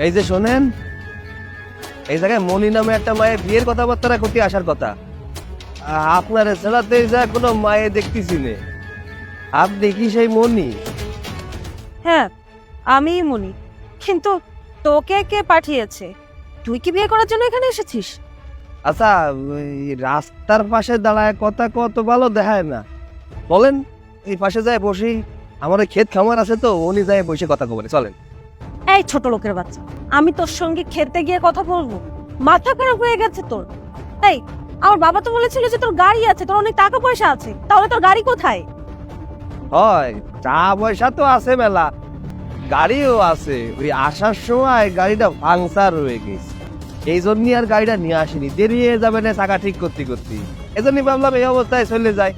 এই যে শোনেন, এই জায়গায় মনি নামে একটা মায়ের বিয়ের কথাবার্তা করতে আসার কথা। আপনার এছাড়াতে যা কোনো মায়ে দেখতেছি নে। আপনি কি সেই মনি? হ্যাঁ, আমিই মনি। কিন্তু তোকে কে পাঠিয়েছে? তুই কি বিয়ে করার জন্য এখানে এসেছিস? আচ্ছা, ওই রাস্তার পাশে দাঁড়ায় কথা কত ভালো দেখায় না। বলেন, এই পাশে যায় বসি। আমার ওই ক্ষেত খামার আছে তো, উনি যায় বসে কথা বলে। চলেন। এই ছোট লোকের বাচ্চা, আমি তোর সঙ্গে খেতে গিয়ে কথা বলবো? মাথা খারাপ হয়ে গেছে তোর? এই, আমার বাবা তো বলেছিল যে তোর গাড়ি আছে, তোর অনেক টাকা পয়সা আছে, তাহলে তোর গাড়ি কোথায়? হয়, চা পয়সা তো আছে মেলা, গাড়িও আছে। ওই আসার সময় গাড়িটা পাংচার হয়ে গেছে, এই জন্যই আর গাড়িটা নিয়ে আসিনি। দেরি হয়ে যাবে না চাকা ঠিক করতে করতে, এই জন্যই ভাবলাম এই অবস্থায় চলে যায়।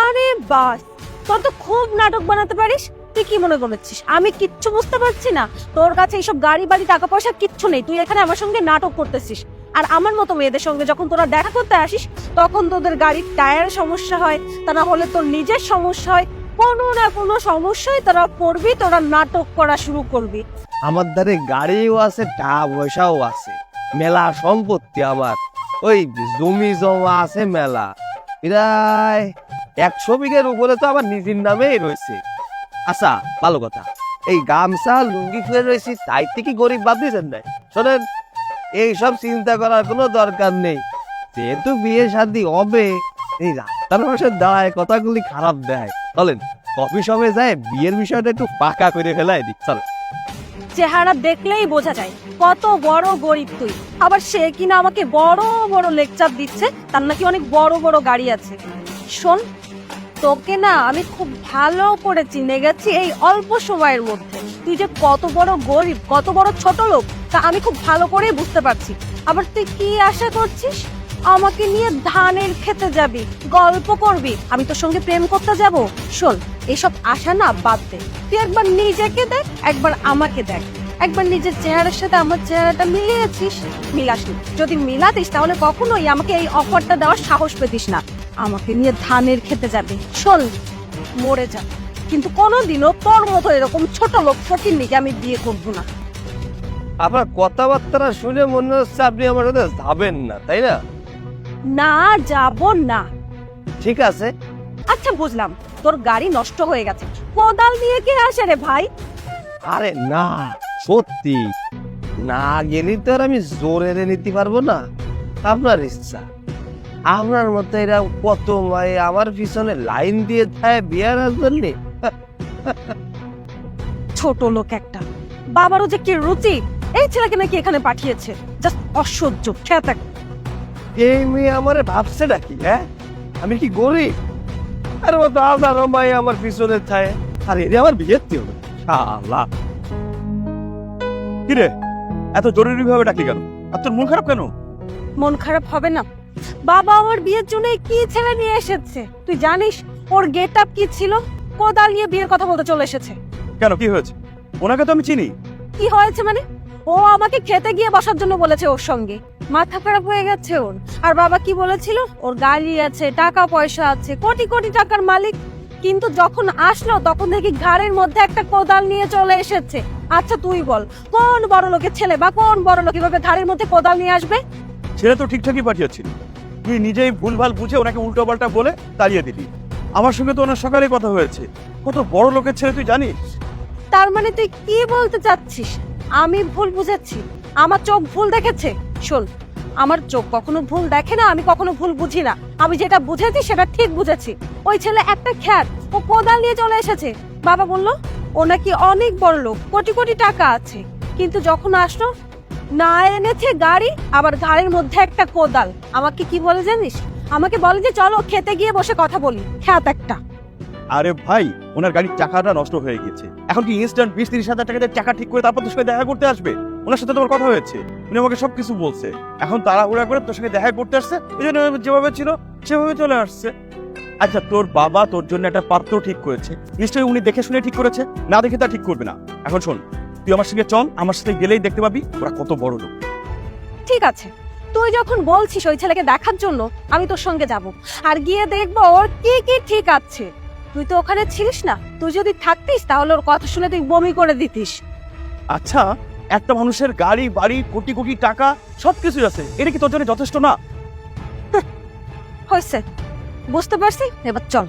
আরে বাস, তোর তো খুব নাটক বানাতে পারিস। তুই কি মনে করছিস আমি কিচ্ছু বুঝতে পারছি না? তোর কাছে এইসব গাড়ি বাড়ি টাকা পয়সা কিচ্ছু নেই, তুই এখানে আমার সঙ্গে নাটক করতেছিস। আর আমার মতো মেয়েদের সঙ্গে যখন তোরা দেখা করতে আসিস, তখন তোদের গাড়ির টায়ার সমস্যা হয়, তা না হলে তোর নিজের সমস্যা হয়। কোনো না কোনো সমস্যায় তোরা পড়বি, তোরা নাটক করা শুরু করবি। আমার ধারে গাড়িও আছে, টাকা পয়সাও আছে, মেলা সম্পত্তি আমার। ওই জমি জমা আছে মেলা, প্রায় 100 বিঘের উপরে তো আমার নিজের নামেই রয়েছে। আচ্ছা, ভালো কথা, এই গামছা লুঙ্গি খুলে রয়েছি, তাই থেকে গরিব বাদ দিয়েছেন নাই। শোনেন, এইসব চিন্তা করার কোনো দরকার নেই। যেহেতু বিয়ে শাদী হবে, এই রাস্তার পাশে দাঁড়ায় কথাগুলি খারাপ দেয়। চলেন, কফি শপে যায় বিয়ের বিষয়টা একটু পাকা করে ফেলাই দিক। চলেন। চেহারা দেখলেই বোঝা যায় কত বড় গরিব তুই। আবার সে কিনা আমাকে বড় বড় লেকচার দিচ্ছে, তার নাকি অনেক বড় বড় গাড়ি আছে। শোন, তোকে না আমি খুব ভালো করে চিনে গেছি এই অল্প সময়ের মধ্যে। তুই যে কত বড় গরিব, কত বড় ছোট লোক, তা আমি খুব ভালো করে বুঝতে পারছি। আবার তুই কি আশা করছিস? আমাকে নিয়ে ধানের খেতে যাবি, গল্প করবি, আমি তোর সঙ্গে প্রেম করতে যাব? শোন, এসব আশা না বাদ দে। তুই একবার নিজেকে দেখ, একবার আমাকে দেখ। একবার নিজের চেহারার সাথে আমার চেহারাটা মিলিয়েছিস? মিলাসনি। যদি মিলাতিস তাহলে কখনোই আমাকে এই অফারটা দেওয়ার সাহস পেতিস না। আমাকে নিয়ে ধানের খেতে যাবে, শোন, মরে যাবে, কিন্তু কোনোদিনও তোর মতো এরকম ছোট লোক ফকিন্নিকে আমি বিয়ে করবো না। আপনার কথাবার্তা শুনে মনে হচ্ছে আপনি আমার সাথে যাবেন না, তাই না? না, যাব না। ঠিক আছে। আচ্ছা, বুঝলাম, তোর গাড়ি নষ্ট হয়ে গেছে, কোদাল নিয়ে কে আসে রে ভাই? আরে না, সত্যি না গেলে তো আর আমি জোরে এনে নিতে পারবো না। আপনার ইচ্ছা। আপনার মতো এরা কত মায়ে আমার পিছনে লাইন দিয়ে থাকে বিয়ার জন্য। ছোট লোক একটা, বাবারও যে কি রুচি, এই ছেলেকে নাকি এখানে পাঠিয়েছে। জাস্ট অসহ্য খ্যাত একটা। এই মেয়ে আমারে ভাবছে নাকি? হ্যাঁ, আমি কি গরিব? আর মতো আপনারও মায়ে আমার পিছনে থাকে, আর এর আমার বিয়ের দিও না। শালা, কিরে, এত জরুরি ভাবে ডাকলি কেন? আর তোর মন খারাপ কেন? মন খারাপ হবে না? বাবা আমার বিয়ের জন্য কি ছেলে নিয়ে এসেছে তুই জানিস? ওর গেট আপ কি ছিল? কোদাল নিয়ে বিয়ের কথা বলতে চলে এসেছে। কেন, কি হয়েছে? ওনাকে তো আমি চিনি। কি হয়েছে মানে? ও আমাকে খেতে গিয়ে বসার জন্য বলেছে ওর সঙ্গে। মাথা খারাপ হয়ে গেছে ওর। আর বাবা কি বলেছিল? ওর গাড়ি আছে, টাকা পয়সা আছে, কোটি কোটি টাকার মালিক। কিন্তু যখন আসলো তখন দেখি ঘাড়ের মধ্যে একটা কোদাল নিয়ে চলে এসেছে। আচ্ছা তুই বল, কোন বড় লোকের ছেলে বা কোন বড় লোক এভাবে ঘাড়ের মধ্যে কোদাল নিয়ে আসবে? ছেলে তো ঠিকঠাকই পাঠিয়েছিল, তুই নিজেই ভুলভাল বুঝে ওনাকে উল্টো পাল্টা বলে তাড়িয়ে দিলি। আমার সঙ্গে তো ওনার সকালে কথা হয়েছে। কত বড় লোকের ছেলে তুই জানিস? তার মানে তুই কি বলতে চাচ্ছিস? আমি ভুল বুঝেছি, আমার চোখ ভুল দেখেছে? শোন, আমার চোখ কখনো ভুল দেখে না, আমি কখনো ভুল বুঝি না। আমি যেটা বুঝেছি সেটা ঠিক বুঝেছি। ওই ছেলে একটা খ্যাত, ও কোদাল নিয়ে চলে এসেছে। বাবা বলল ও নাকি অনেক বড় লোক, কোটি কোটি টাকা আছে। কিন্তু যখন আসলো, না এনেছে গাড়ি, আবার গাড়ির মধ্যে একটা কোদাল। আমাকে কি বলে জানিস? আমাকে বলে যে চলো খেতে গিয়ে বসে কথা বলি। খ্যাত একটা। আরে ভাই, ওনার গাড়ির চাকাটা নষ্ট হয়ে গেছে, এখন কি ইনস্ট্যান্ট 20-30 হাজার টাকা দিয়ে চাকা ঠিক করে তারপর তোর সঙ্গে দেখা করতে আসবে? ওনার সাথে তোমার কথা হয়েছে, উনি আমাকে সবকিছু বলছে। এখন তাড়াহুড়া করে তোর সঙ্গে দেখা করতে আসছে, এই জন্য যেভাবে ছিল সেভাবে চলে আসছে। আচ্ছা, তোর বাবা তোর জন্য একটা পাত্র ঠিক করেছে, নিশ্চয়ই উনি দেখে শুনে ঠিক করেছে, না দেখে তা ঠিক করবে না। এখন শোন, তুই আমার সঙ্গে চল, আমার সাথে গেলেই দেখতে পাবি ওরা কত বড় লোক। ঠিক আছে, তুই যখন বলছিস ওই ছেলেকে দেখার জন্য, আমি তোর সঙ্গে যাব আর গিয়ে দেখবো ওর কি কি ঠিক আছে। তুই তো ওখানে ছিলিস না, তুই যদি থাকতিস তাহলে ওর কথা শুনে তুই বমি করে দিতিস। আচ্ছা, একটা মানুষের গাড়ি বাড়ি কোটি কোটি টাকা সবকিছুই আছে, এটা কি তোর জন্য যথেষ্ট না? হয়েছে, বুঝতে পারছি, এবার চল।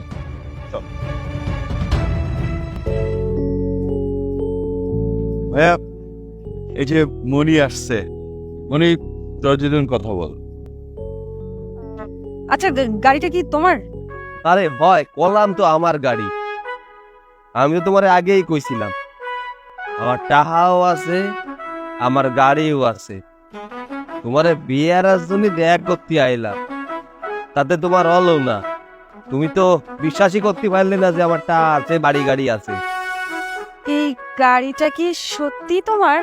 ভাইয়া, এই যে মনি আসছে, মনি তোর দুজন কথা বল। আচ্ছা, গাড়িটা কি তোমার? আরে হয় কলাম তো আমার গাড়ি, আমি তো তোমার আগেই কইছিলাম আমার টাহাও আছে, আমার গাড়িও আছে। তোমার বিয়ের জন্য দেখ করতে আইলাম, তাতে তোমার হলো না। তুমি তো বিশ্বাসই করতে পারলে না যে আমার টা আছে, বাড়ি গাড়ি আছে। এই গাড়িটা কি সত্যি তোমার?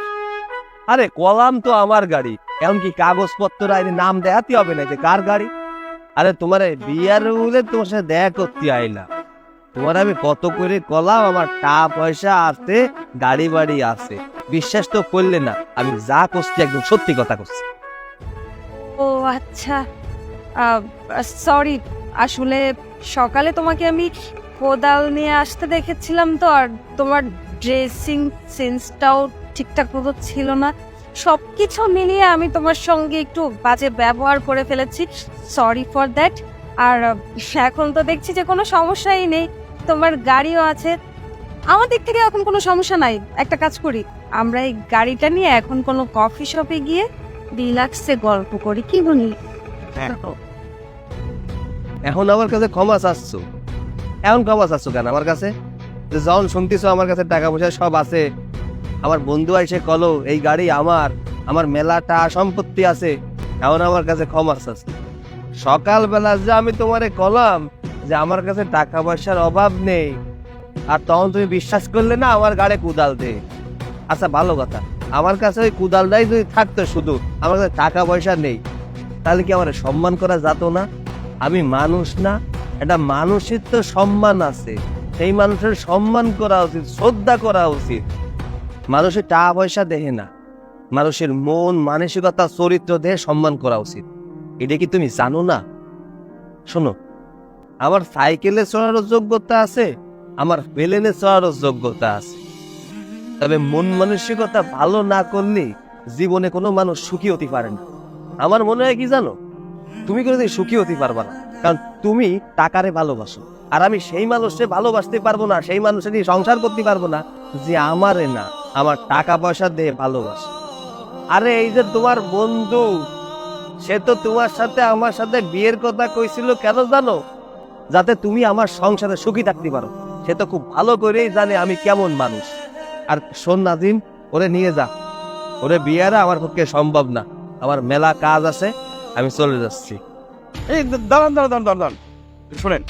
আরে কলাম তো আমার গাড়ি, এমনকি কাগজপত্র আইনে নাম দেখাতে হবে না যে কার গাড়ি। আরে তোমার বিয়ার বলে তোমার সাথে দেখা করতে আইলাম। তোমার আমি কত করে কলাম আমার টাকা পয়সা আছে, গাড়ি বাড়ি আছে। বিশ্বাস তো করলে না, আমি যা করছি একদম সত্যি কথা করছি। ও আচ্ছা, সরি, আসলে সকালে তোমাকে আমি কোদাল নিয়ে আসতে দেখেছিলাম তো, আর তোমার ড্রেসিং সেন্সটাও ঠিকঠাক মতো ছিল না। সবকিছু মিলিয়ে আমি তোমার সঙ্গে একটু বাজে ব্যবহার করে ফেলেছি, সরি ফর দ্যাট। আর এখন তো দেখছি যে কোনো সমস্যাই নেই, তোমার গাড়িও আছে, আমার দিক থেকে এখন কোনো সমস্যা নাই। একটা কাজ করি, আমরা এই গাড়িটা নিয়ে এখন কোনো কফি শপে গিয়ে রিল্যাক্সে গল্প করি, কি বলি? এখন আমার কাছে ক্ষমা চাচ্ছ? এখন ক্ষমা চাচ্ছ কেন আমার কাছে? যে যখন শুনতেছো আমার কাছে টাকা পয়সা সব আছে, আমার বন্ধু এসে কলো এই গাড়ি আমার, আমার মেলাটা সম্পত্তি আছে, এখন আমার কাছে ক্ষমা চাচ্ছ? সকালবেলা যে আমি তোমারে কলাম যে আমার কাছে টাকা পয়সার অভাব নেই, আর তখন তুমি বিশ্বাস করলে না আমার গাড়ি কুদাল দে। আচ্ছা ভালো কথা, আমার কাছে ওই কুদালটাই যদি থাকতো, শুধু আমার কাছে টাকা পয়সা নেই, তাহলে কি আমার সম্মান করা যেত না? আমি মানুষ না? একটা মানুষের তো সম্মান আছে, সেই মানুষের সম্মান করা উচিত, শ্রদ্ধা করা উচিত। মানুষের টাকা পয়সা দেখে না, মানুষের মন মানসিকতা চরিত্র দেখে সম্মান করা উচিত। এটা কি তুমি জানো না? শোনো, আমার সাইকেলে চড়ারও যোগ্যতা আছে, আমার প্লেনে চড়ারও যোগ্যতা আছে, তবে মন মানসিকতা ভালো না করলে জীবনে কোনো মানুষ সুখী হতে পারে না। আমার মনে হয় কি জানো, তুমি কোনোদিন সুখী হতে পারবা না, কারণ তুমি টাকারে ভালোবাসো, আর আমি সেই মানুষকে ভালোবাসতে পারবো না, সেই মানুষের নিয়ে সংসার করতে পারবো না যে আমারে না, আমার টাকা পয়সা দিয়ে ভালোবাসে। আরে এই যে তোমার বন্ধু, সে তো তোমার সাথে আমার সাথে বিয়ের কথা কইছিল কেন জানো? যাতে তুমি আমার সংসারে সুখী থাকতে পারো। সে তো খুব ভালো করেই জানে আমি কেমন মানুষ। আর শোন নাজিম, ওরে নিয়ে যা, ওরে বিয়েরা আমার পক্ষে সম্ভব না, আমার মেলা কাজ আছে, আমি চলে যাচ্ছি। এই দাঁড়ান দাঁড়ান দাঁড়ান দাঁড়ান, শোনেন,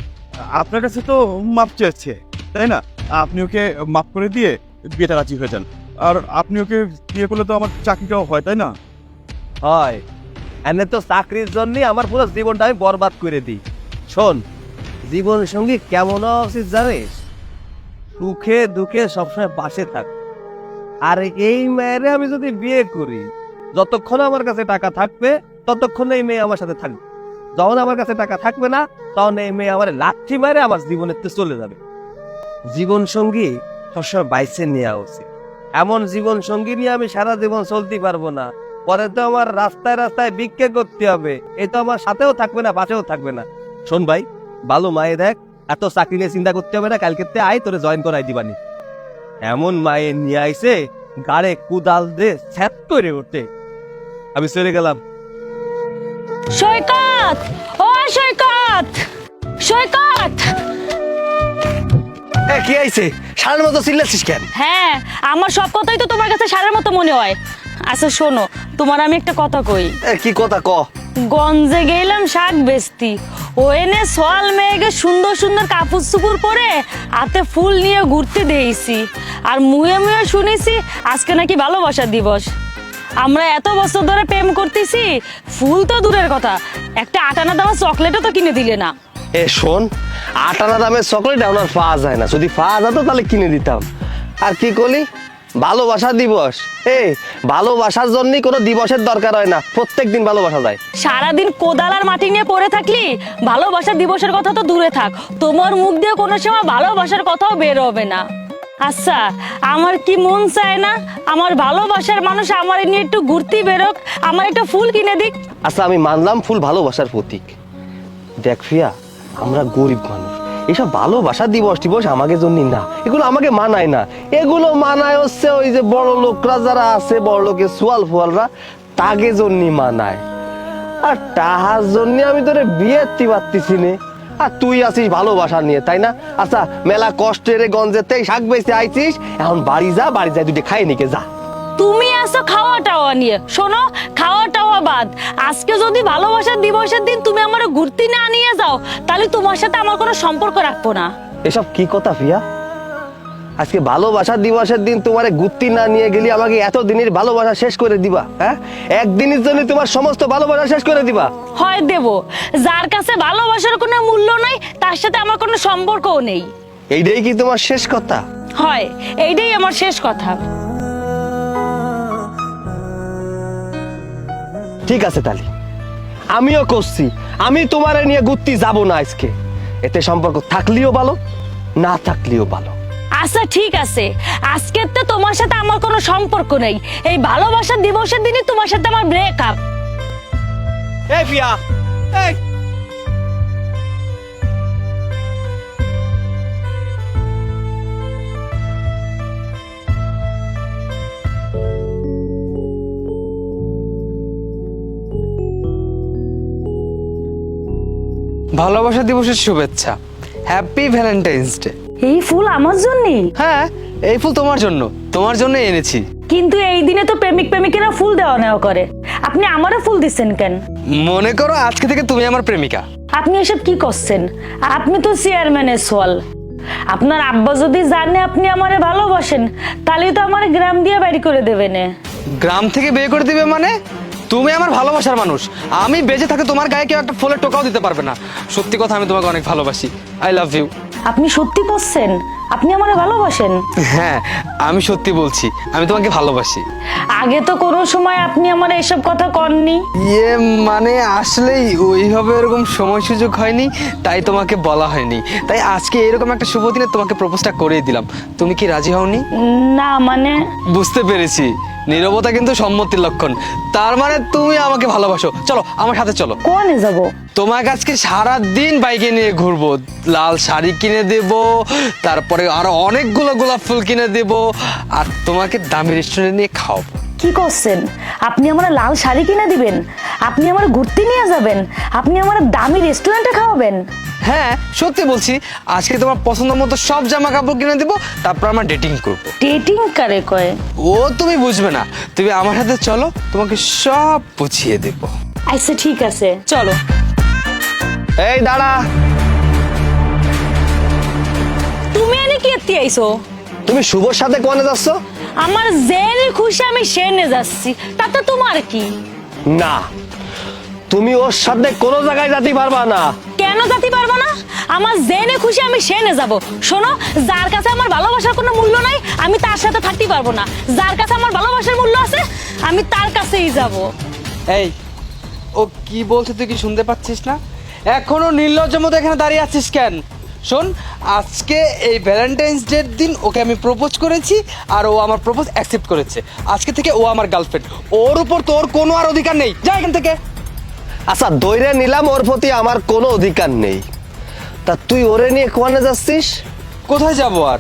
আপনার কাছে তো মাপ চেয়েছে, তাই না? আপনি ওকে মাপ করে দিয়ে বিয়েটা রাজি হয়ে যান। আর আপনি ওকে বিয়ে করলে তো আমার চাকরিটাও হয়, তাই না? হয়, এনে তো চাকরির জন্য আমার পুরো জীবনটা আমি বরবাদ করে দিই। শোন, জীবন সঙ্গী কেমন হওয়া উচিত জানিস? সুখে দুঃখে সবসময় পাশে থাক। আর এই মেয়েরে আমি যদি বিয়ে করি, যতক্ষণ আমার কাছে টাকা থাকবে ততক্ষণ এই মেয়ে আমার সাথে থাকবে। যখন আমার কাছে টাকা থাকবে না, তখন এই মেয়ে আমার লাঠি মারে আমার জীবনের থেকে চলে যাবে। জীবন সঙ্গী সবসময় বাইসে নেওয়া উচিত। এমন জীবন সঙ্গী নিয়ে আমি সারা জীবন চলতে পারবো না, পরে তো আমার রাস্তায় রাস্তায় ভিক্ষা করতে হবে, এ তো আমার সাথেও থাকবে না, পাশেও থাকবে না। শোন ভাই, ভালো মায়ে দেখ, এত চাকরি নিয়ে চিন্তা করতে হবে না, কালকে আয় তোরে জয়েন করাই দিবানি। এমন মায়ে নিয়ে আইছে গাড়ে কুদাল দে ছ্যাত করে উঠতে। আমি চলে গেলাম। সৈকত, ও সৈকত, সৈকত! কি আইছে? সারার মতো চিল্লাছিস কেন? হ্যাঁ, আমার সব কথাই তো তোমার কাছে সারের মতো মনে হয়। আচ্ছা শোনো, তোমার আমি একটা কথা কই। কি কথা ক? গঞ্জে গেলাম শাক বেচতি, ও এনে সোয়াল মেয়েকে সুন্দর সুন্দর কাপড় চুপুর পরে হাতে ফুল নিয়ে ঘুরতে দিয়েছি। আর মুয়ে মুয়ে শুনেছি আজকে নাকি ভালোবাসার দিবস। আমরা এত বছর ধরে প্রেম করতেছি, ফুল তো দূরের কথা, একটা আটানা দামা চকলেটও তো কিনে দিলে না। এ শোন, আটানা দামের চকলেট এখন আর পাওয়া যায় না, যদি পাওয়া যেত তাহলে কিনে দিতাম। আর কি করলি? ভালোবাসা দিবস? এই ভালোবাসার জন্য কোনো দিবসের দরকার হয় না, প্রত্যেকদিন ভালোবাসা যায়। সারাদিন কোদাল আর মাটি নিয়ে পড়ে থাকলি ভালোবাসার দিবসের কথা তো দূরে থাক, তোমার মুখ দিয়ে কোনো সময় ভালোবাসার কথাও বের হবে না। আচ্ছা, আমার কি মন চায় না আমার ভালোবাসার মানুষ আমার নিয়ে একটু ঘুরতে বেরোক, আমার একটা ফুল কিনে দিক। আচ্ছা আমি মানলাম ফুল ভালোবাসার প্রতীক। দেখ ফিয়া, আমরা গরিব মানুষ, এসব ভালোবাসা দিবস টিবস আমাকে জন্য না, এগুলো আমাকে মানায় না। এগুলো মানায় হচ্ছে ওই যে বড় লোকরা যারা আছে, বড় লোকের সোয়াল ফোয়ালরা, তাকে জন্য মানায়। আর তাহার জন্য আমি তোরে বিয়ে পারতেছি নে, আর তুই আছিস ভালোবাসা নিয়ে, তাই না? আচ্ছা মেলা কষ্টের গঞ্জেতে শাক বেঁচে আইছিস, এখন বাড়ি যা, বাড়ি যাই দুটি খাই নিকে যা। তুমি আসো খাওয়া টাওয়া নিয়ে। শোনো, খাওয়া টাওয়া বাদ, আজকে যদি ভালোবাসার দিবসের দিন তুমি আমার ঘুরতে না নিয়ে যাও, তাহলে তোমার সাথে আমার কোনো সম্পর্ক রাখবো না। এসব কি কথা ফিয়া? আজকে ভালোবাসা দিবসের দিন তোমারে গুত্তি না নিয়ে গেলি আমাকে এত দিনের ভালোবাসা শেষ করে দিবা? হ্যাঁ, একদিনের জন্য তোমার সমস্ত ভালোবাসা শেষ করে দিবা? হয় দেব, যার কাছে ভালোবাসার কোনো মূল্য নাই তার সাথে আমার কোনো সম্পর্কও নেই। এইটাই কি তোমার শেষ কথা? হয়, এইটাই আমার শেষ কথা। ঠিক আছে তাহলে আমিও করছি, আমি তোমারে নিয়ে গুত্তি যাব না আজকে। এতে সম্পর্ক থাকলেও ভালো, না থাকলেও ভালো। আচ্ছা ঠিক আছে, আজকের তো তোমার সাথে আমার কোনো সম্পর্ক নেই, এই ভালোবাসার দিবসের দিনই তোমার সাথে আমার ব্রেকআপ। এই ফিয়া, এই ভালোবাসা দিবসের শুভেচ্ছা, হ্যাপি ভ্যালেন্টাইন্স ডে। এই ফুল আমার জন্যই? হ্যাঁ, এই ফুল তোমার জন্য এনেছি। কিন্তু এই দিনে তো প্রেমিক প্রেমিকেরা ফুল দেওয়া নেওয়া করে, আপনি আমারও ফুল দিচ্ছেন কেন? মনে করো আজকে থেকে তুমি আমার প্রেমিকা। আপনি এসব কি করছেন? আপনি তো চেয়ারম্যানের সোয়াল। আপনার আব্বা যদি জানে আপনি আমারে ভালোবাসেন, তাহলে তো আমার গ্রাম দিয়ে বাড়ি করে দেবেন। গ্রাম থেকে বিয়ে করে দিবে মানে? তুমি আমার ভালোবাসার মানুষ, আমি বেঁচে থাকতে তোমার গায়ে কেউ একটা ফুলের টোকাও দিতে পারবে না। সত্যি কথা, আমি তোমাকে অনেক ভালোবাসি। I love you. আপনি সত্যি বলছেন আপনি আমারে ভালোবাসেন? হ্যাঁ, আমি সত্যি বলছি, আমি তোমাকে ভালোবাসি। আগে তো কোনো সময় আপনি আমার এসব কথা কননি। ইয়ে মানে আসলেই ওইভাবে এরকম সময় সুযোগ হয়নি, তাই তোমাকে বলা হয়নি। তাই আজকে এরকম একটা শুভ দিনে তোমাকে প্রপোজটা করেই দিলাম। তুমি কি রাজি হওনি? না মানে? বুঝতে পেরেছি, নীরবতা কিন্তু সম্মতির লক্ষণ। তার মানে তুমি আমাকে ভালোবাসো। চলো আমার সাথে চলো। কোনে যাব? তোমাকে আজকে সারা দিন বাইকে নিয়ে ঘুরবো, লাল শাড়ি কিনে দেব, তারপরে আরো অনেকগুলো গোলাপ ফুল কিনে দেব, আর তোমাকে দামি রেস্টুরেন্টে নিয়ে খাওয়াবো। কি করছেন? আপনি আমার লাল শাড়ি কিনে দিবেন, আপনি আমার ঘুরতে নিয়ে যাবেন, আপনি আমার দামি রেস্টুরেন্টে খাওয়াবেন? হ্যাঁ সত্যি বলছি, আজকে তোমার পছন্দ মতো সব জামা কাপড় কিনে দেবো, তারপর আমরা ডেটিং করবো। ডেটিং কারে কয়? ও তুমি বুঝবে না, তুমি আমার সাথে চলো, তোমাকে সব বুঝিয়ে দেবো। আচ্ছা ঠিক আছে, চলো। এই দাঁড়া, তুমি এনে কি এত্তি আইছো? তুমি শুভর সাথে কোনে যাচ্ছ? আমার জেনে খুশি আমি সেনে যাচ্ছি, তাতে তোমার কি? না, তুমি ওর সাথে কোনো জায়গায় যেতে পারবা না। কেন যেতে পারবো না? আমার জেনে খুশি আমি সেনে যাব। শোনো, যার কাছে আমার ভালোবাসার কোনো মূল্য নাই আমি তার সাথে থাকতে পারবো না, যার কাছে আমার ভালোবাসার মূল্য আছে আমি তার কাছেই যাব। এই, ও কি বলছে তুই কি শুনতে পাচ্ছিস না? এখনো নির্লজ্জের মতো এখানে দাঁড়িয়ে আছিস কেন? শোন, আজকে এই ভ্যালেন্টাইন্স ডের দিন ওকে আমি প্রপোজ করেছি, আর ও আমার প্রপোজ অ্যাকসেপ্ট করেছে। আজকে থেকে ও আমার গার্লফ্রেন্ড, ওর উপর তোর কোনো আর অধিকার নেই। যা এখান থেকে। আচ্ছা দৈরে নিলাম, ওর প্রতি আমার কোনো অধিকার নেই, তা তুই ওরে নিয়ে কোনে যাচ্ছিস? কোথায় যাব আর?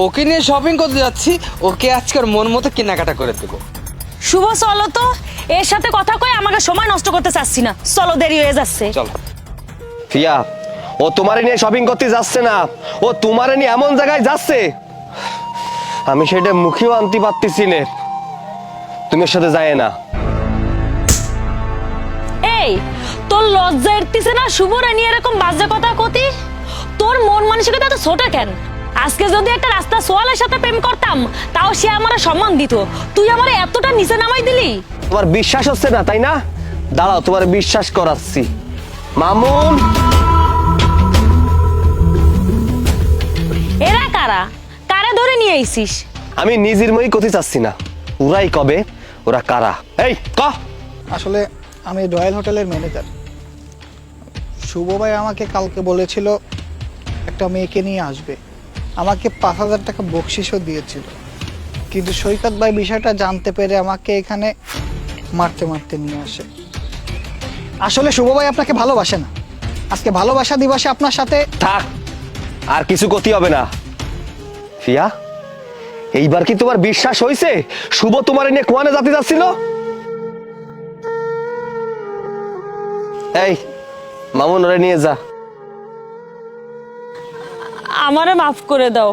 ওকে নিয়ে শপিং করতে যাচ্ছি, ওকে আজকের মন মতো কেনাকাটা করে দেবো। শুভ চলো তো, এর সাথে কথা কয়ে আমাকে সময় নষ্ট করতে চাচ্ছি না, চলো দেরি হয়ে যাচ্ছে। চলো। ফিয়া, ও তোমারে নিয়ে শপিং করতে যাচ্ছে না, ও তোমারে নিয়ে এমন জায়গায় যাচ্ছে আমি সেটা মুখেও আনতে পারতেছি না। তুমি ওর সাথে যায় না। এই, তোর লজ্জা এরতিছে না শুভরে নিয়ে এরকম বাজে কথা কতি? তোর মন মানসিকতা এত ছোট কেন? আজকে যদি একটা রাস্তা সোয়ালের সাথে প্রেম করতাম তাও সে আমার সম্মান দিত, তুই আমার এতটা নিচে নামাই দিলি। তোমার বিশ্বাস হচ্ছে না তাই না? দাঁড়াও, তোমার বিশ্বাস করাচ্ছি। মামুন, এরা কারা? কারে ধরে নিয়ে আইছিস? আমি নিজের মই করতে চাচ্ছি না, ওরাই কবে ওরা কারা। এই ক। আসলে আমি রয়্যাল হোটেলের ম্যানেজার। শুভ ভাই আমাকে কালকে বলেছিল একটা মেয়েকে নিয়ে আসবে, আমাকে 5,000 টাকা বকশিসও দিয়েছিল, কিন্তু সৈকত ভাই বিষয়টা জানতে পেরে আমাকে এখানে মারতে মারতে নিয়ে আসে। আসলে শুভ ভাই আপনাকে ভালোবাসে না। আজকে ভালোবাসা দিবসে আপনার সাথে থাক, আর কিছু ক্ষতি হবে না। ফিয়া, এইবার কি তোমার বিশ্বাস হয়েছে শুভ তোমার নিয়ে কোয়ানে জাতি যাচ্ছিল? এই মামুন, ওরে নিয়ে যা। আমারে মাফ করে দাও।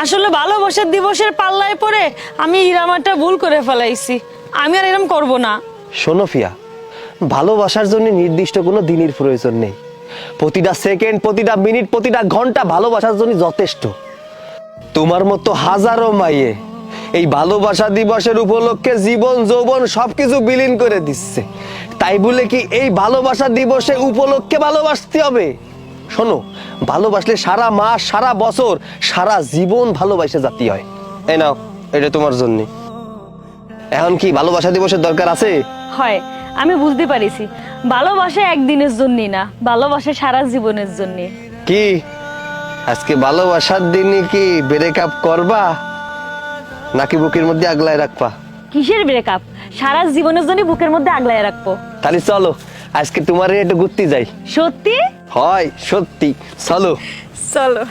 আসলে ভালোবাসার দিবসের পাল্লায় পড়ে আমি ইরামাটা ভুল করে ফেলাইছি। আমি আর এরকম করব না। শোনো ফিয়া, ভালোবাসার জন্য নির্দিষ্ট কোনো দিনের প্রয়োজন নেই। প্রতিটা সেকেন্ড, প্রতিটা মিনিট, প্রতিটা ঘন্টা ভালোবাসার জন্য যথেষ্ট। তোমার মতো হাজারো মাইয়ে এই ভালোবাসা দিবসের উপলক্ষে জীবন যৌবন সবকিছু বিলীন করে দিচ্ছে। তাই বলে কি এই ভালোবাসা দিবসে উপলক্ষে ভালোবাসতে হবে? শোনো, ভালোবাসলে সারা মাস, সারা বছর, সারা জীবন ভালোবাসে জাতি হয়। এই নাও, এটা তোমার জন্য। এখন কি ভালোবাসা দিবসের দরকার আছে? হয়, আমি বুঝতে পারিছি ভালোবাসা একদিনের জন্যই না, ভালোবাসা সারা জীবনের জন্য। কি আজকে ভালোবাসার দিনে কি ব্রেকআপ করবা নাকি বুকের মধ্যে আগলায় রাখবা? কিসের ব্রেকআপ? সারা জীবনের জন্য বুকের মধ্যে আগলায় রাখবো। তাহলে চলো আজকে তোমার একটু ঘুরতে যাই। সত্যি? হয় সত্যি, চলো। চলো।